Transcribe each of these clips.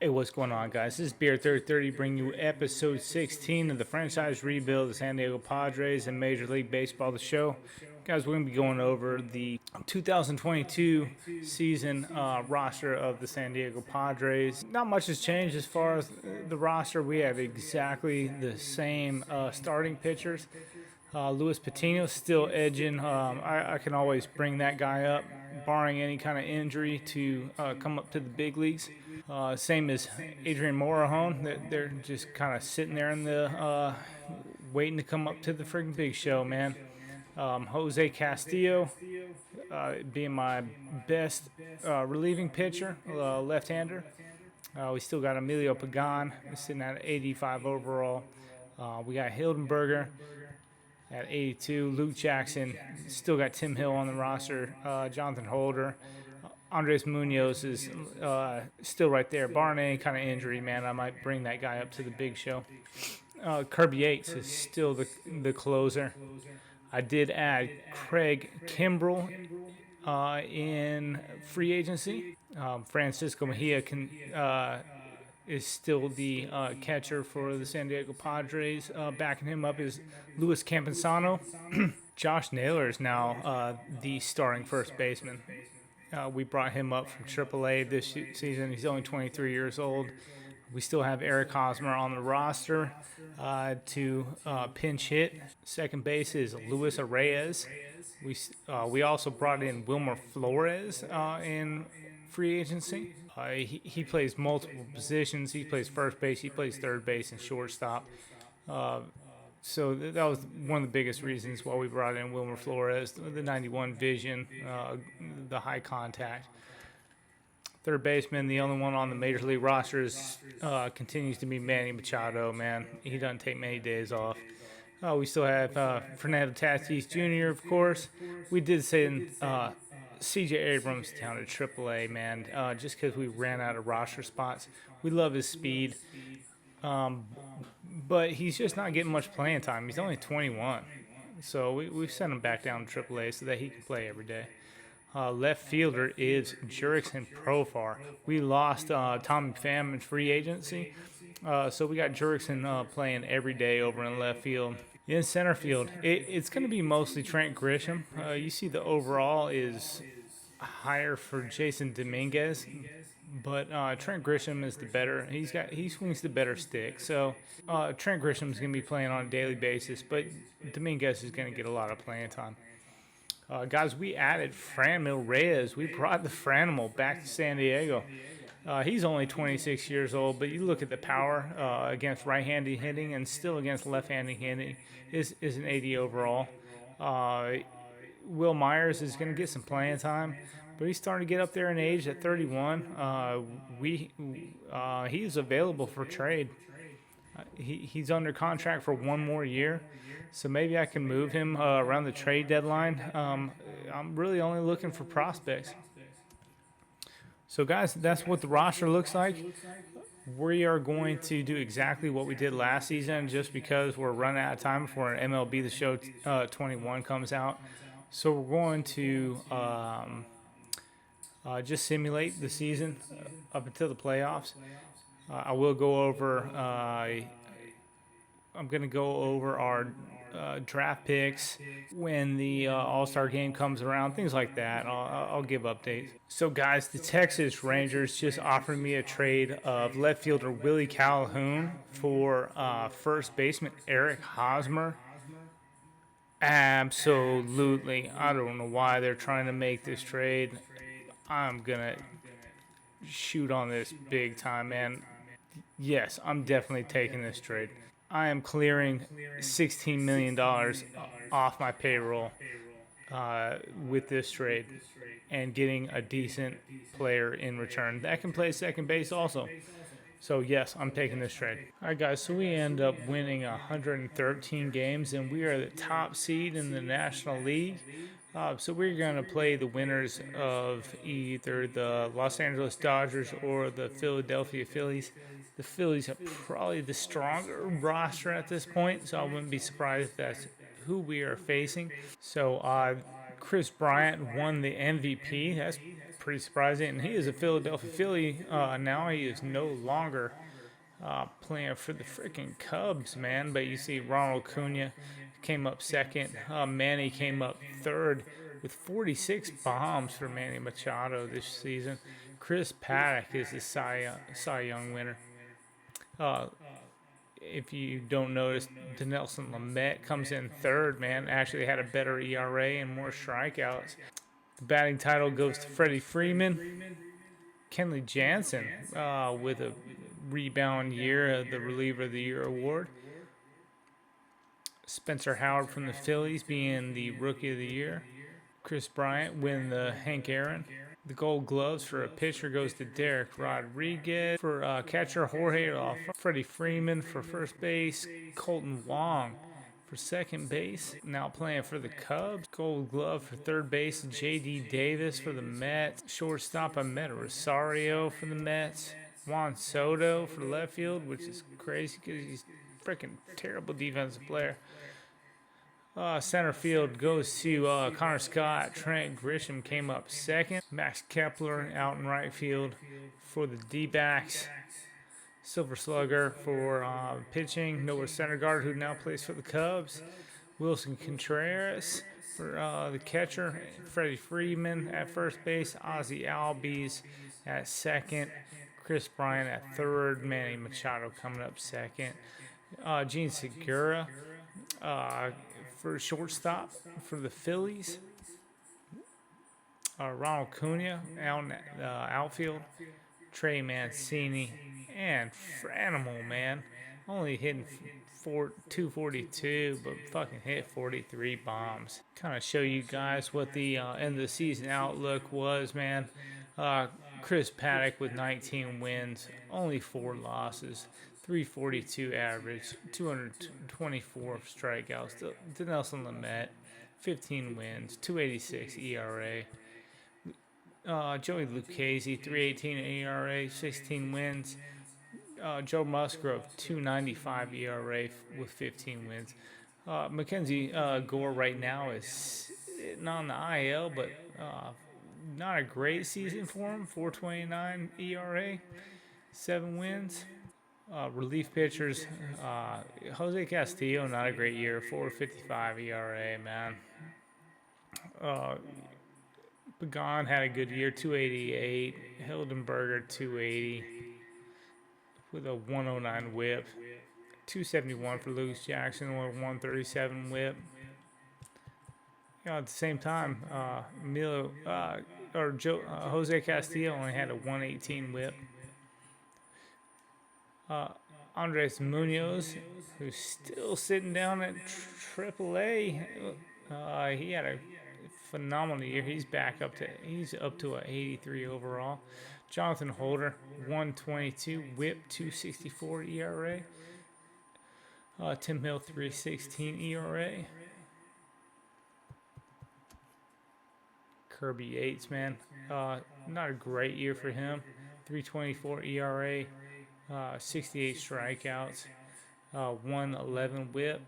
Hey, what's going on, guys? This is Beer 30, bringing you episode 16 of the franchise rebuild of the San Diego Padres and Major League Baseball, the show. Guys, we're going to be going over the 2022 season roster of the San Diego Padres. Not much has changed as far as the roster. We have exactly the same starting pitchers. Luis Patino still edging. I can always bring that guy up, barring any kind of injury, to come up to the big leagues. Same as Adrian Morejon. They're just kind of sitting there in the waiting to come up to the freaking big show, man. Jose Castillo being my best relieving pitcher, left-hander. We still got Emilio Pagan sitting at 85 overall. We got Hildenberger at 82. Luke Jackson, still got Tim Hill on the roster. Jonathan Holder. Andres Munoz is still right there. Barring any kind of injury, man, I might bring that guy up to the big show. Kirby Yates is still the closer. I did add Craig Kimbrell in free agency. Francisco Mejia is still the catcher for the San Diego Padres. Backing him up is Luis Campusano. Josh Naylor is now the starting first baseman. We brought him up from AAA this season. He's only 23 years old. We still have Eric Hosmer on the roster to pinch hit. Second base is Luis Reyes. We also brought in Wilmer Flores in free agency. He plays multiple positions. He plays first base, he plays third base, and shortstop. So that was one of the biggest reasons why we brought in Wilmer Flores, the 91 vision, the high contact. Third baseman, the only one on the Major League rosters, continues to be Manny Machado, man. He doesn't take many days off. We still have Fernando Tatis Jr., of course. We did send C.J. Abrams down to AAA, man, just because we ran out of roster spots. We love his speed. But he's just not getting much playing time. He's only 21. So we've sent him back down to AAA so that he can play every day. Left fielder is Jurickson Profar. We lost Tommy Pham in free agency. So we got Jurickson playing every day over in left field. In center field, it's going to be mostly Trent Grisham. You see the overall is higher for Jason Dominguez. But Trent Grisham is the better. He swings the better stick. So Trent Grisham is going to be playing on a daily basis, but Dominguez is going to get a lot of playing time. Guys, we added Franmil Reyes. We brought the Franimal back to San Diego. He's only 26 years old, but you look at the power against right-handed hitting and still against left-handed hitting is an 80 overall. Will Myers is going to get some playing time, but he's starting to get up there in age at 31. He's available for trade. He's under contract for one more year, so maybe I can move him around the trade deadline. I'm really only looking for prospects. So, guys, that's what the roster looks like. We are going to do exactly what we did last season just because we're running out of time before MLB The Show 21 comes out. So we're going to just simulate the season up until the playoffs. I will go over. I'm going to go over our draft picks when the All-Star game comes around, things like that. I'll give updates. So, guys, the Texas Rangers just offered me a trade of left fielder Willie Calhoun for first baseman Eric Hosmer. Absolutely. I don't know why they're trying to make this trade. I'm going to shoot on this big time, man. Yes, I'm definitely taking this trade. I am clearing $16 million off my payroll with this trade and getting a decent player in return that can play second base also. So, yes, I'm taking this trade. All right, guys, so we end up winning 113 games, and we are the top seed in the National League. So we're going to play the winners of either the Los Angeles Dodgers or the Philadelphia Phillies. The Phillies are probably the stronger roster at this point, so I wouldn't be surprised if that's who we are facing. So Chris Bryant won the MVP. That's pretty surprising. And he is a Philadelphia Philly now. He is no longer playing for the freaking Cubs, man. But you see Ronald Acuna came up second. Manny came up third with 46 bombs for Manny Machado this season. Chris Paddock is the Cy Young winner. If you don't notice, Dinelson Lamet comes in third, man. Actually had a better ERA and more strikeouts. The batting title goes to Freddie Freeman. Kenley Jansen with a rebound year, the Reliever of the Year award. Spencer Howard from the Phillies being the Rookie of the Year. Chris Bryant win the Hank Aaron. The Gold Gloves for a pitcher goes to Derek Rodriguez. For catcher, Jorge Alfaro. Freddie Freeman for first base. Colton Wong for second base. Now playing for the Cubs. Gold Glove for third base. J.D. Davis for the Mets. Shortstop, Ahmed Rosario for the Mets. Juan Soto for left field, which is crazy because he's a freaking terrible defensive player. Center field goes to Connor Scott. Trent Grisham came up second. Max Kepler out in right field for the D-backs. Silver Slugger for pitching. Noah Syndergaard, who now plays for the Cubs. Wilson Contreras for the catcher. Freddie Freeman at first base. Ozzie Albies at second. Chris Bryant at third. Manny Machado coming up second. Gene Segura for shortstop for the Phillies. Ronald Acuna out in the outfield. Trey Mancini and Franimal, man. Only hitting 242, but fucking hit 43 bombs. Kind of show you guys what the end of the season outlook was, man. Chris Paddock with 19 wins, only 4 losses. 342 average, 224 strikeouts. Dinelson Lamet, 15 wins, 286 ERA. Joey Lucchesi, 318 ERA, 16 wins. Joe Musgrove, 295 ERA with 15 wins. Mackenzie Gore right now is not on the IL, but not a great season for him. 429 ERA, 7 wins. Relief pitchers, Jose Castillo, not a great year, 4.55 ERA, man. Pagan had a good year, 288. Hildenberger, 280 with a 109 whip. 271 for Lucas Jackson with a 137 whip. At the same time, Jose Castillo only had a 118 whip. Andres Munoz, who's still sitting down at AAA, he had a phenomenal year. He's up to an 83 overall. Jonathan Holder, 122 whip, 264 ERA. Tim Hill, 316 ERA. Kirby Yates, man, not a great year for him. 324 ERA. 68 strikeouts, 111 whip.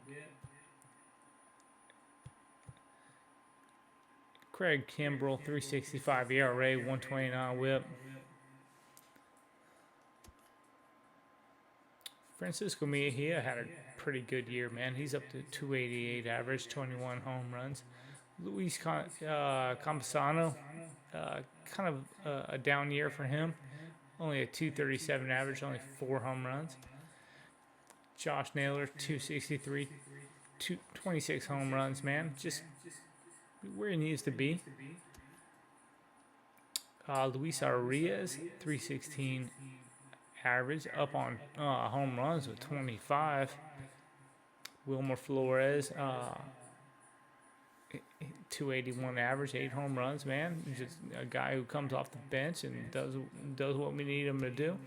Craig Kimbrell, 365 ERA, 129 whip. Francisco Mejia had a pretty good year, man. He's up to 288 average, 21 home runs. Luis Campusano, kind of a down year for him. Only a 237 average, only 4 home runs. Josh Naylor, 263, 26 home runs, man. Just where he needs to be. Luis Arias, 316 average, up on home runs with 25. Wilmer Flores, 281 average, 8 home runs, man. He's just a guy who comes off the bench and does what we need him to do.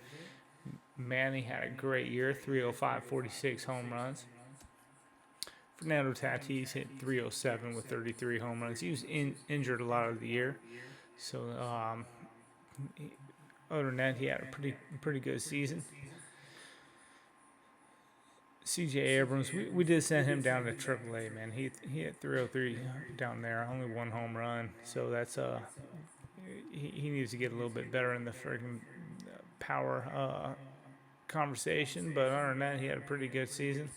Manny had a great year, 305, 46 home runs. Fernando Tatis hit 307 with 33 home runs. He was injured a lot of the year, so other than that, he had a pretty good season. C.J. Abrams, we did send him down to AAA, man. He hit 303 down there, only 1 home run. So that's he needs to get a little bit better in the freaking power conversation. But other than that, he had a pretty good season.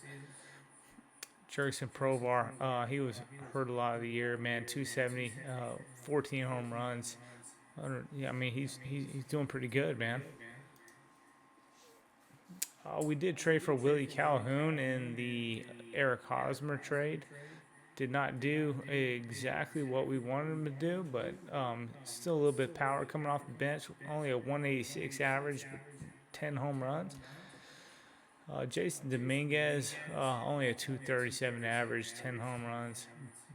Jurickson Provar, he was hurt a lot of the year, man. 270, 14 home runs. Yeah, I mean he's doing pretty good, man. We did trade for Willie Calhoun in the Eric Hosmer trade. Did not do exactly what we wanted him to do, but still a little bit of power coming off the bench. Only a 186 average, but 10 home runs. Jason Dominguez, only a 237 average, 10 home runs.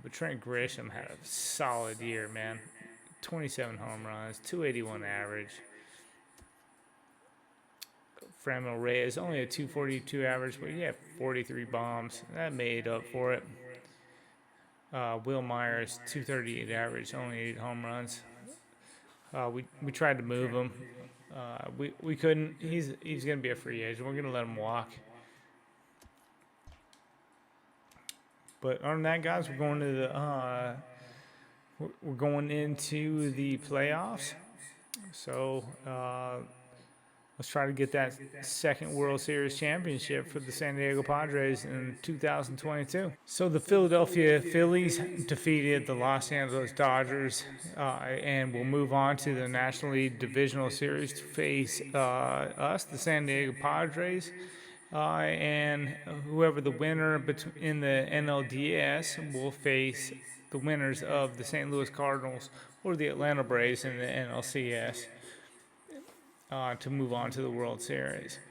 But Trent Grisham had a solid year, man. 27 home runs, 281 average. Framil Reyes, only a 242 average, but he had 43 bombs. That made up for it. Will Myers, 238 average, only 8 home runs. We tried to move him. We couldn't. He's going to be a free agent. We're going to let him walk. But other than that, guys, we're going into the playoffs. So let's try to get that second World Series championship for the San Diego Padres in 2022. So the Philadelphia Phillies defeated the Los Angeles Dodgers and will move on to the National League Divisional Series to face us, the San Diego Padres. And whoever the winner in the NLDS will face the winners of the St. Louis Cardinals or the Atlanta Braves in the NLCS. To move on to the World Series.